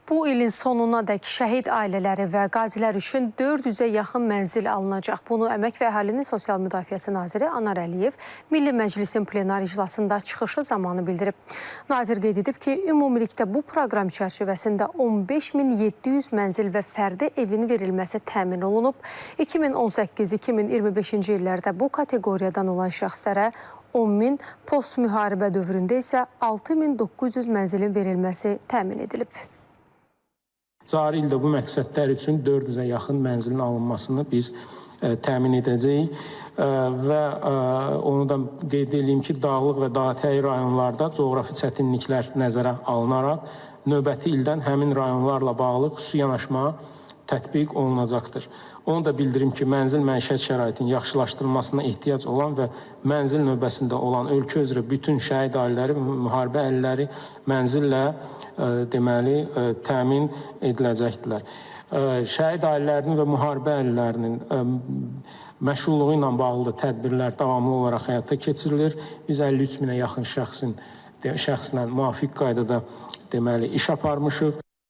Bu ilin sonunadək şəhid ailələri və qazilər üçün 400-ə yaxın mənzil alınacaq. Bunu Əmək və Əhalinin Sosial Müdafiəsi Naziri Anar Əliyev Milli Məclisin plenar iclasında çıxışı zamanı bildirib. Nazir qeyd edib ki, ümumilikdə bu proqram çərçivəsində 15.700 mənzil və fərdi evin verilməsi təmin olunub. 2018-2025-ci illərdə bu kateqoriyadan olan şəxslərə 10.000, post müharibə dövründə isə 6.900 mənzilin verilməsi təmin edilib. Cari ildə bu məqsədlər üçün 400-ə yaxın mənzilin alınmasını biz təmin edəcəyik və onu da qeyd edeyim ki, dağlıq və dağətəyi rayonlarda coğrafi çətinliklər nəzərə alınaraq növbəti ildən həmin rayonlarla bağlı xüsusi yanaşma tətbiq olunacaqdır. Onu da bildirim ki, mənzil məişət şəraitinin yaxşılaşdırılmasına ehtiyac olan və mənzil növbəsində olan ölkə üzrə bütün şəhid ailələri və müharibə əhliləri mənzillə deməli təmin ediləcəkdirlər. Şəhid ailələrinin və müharibə əhlilərinin məşğulluğu ilə bağlı tədbirlər davamlı olaraq həyata keçirilir. Biz 53.000-ə yaxın şəxslə müvafiq qaydada deməli iş aparmışıq.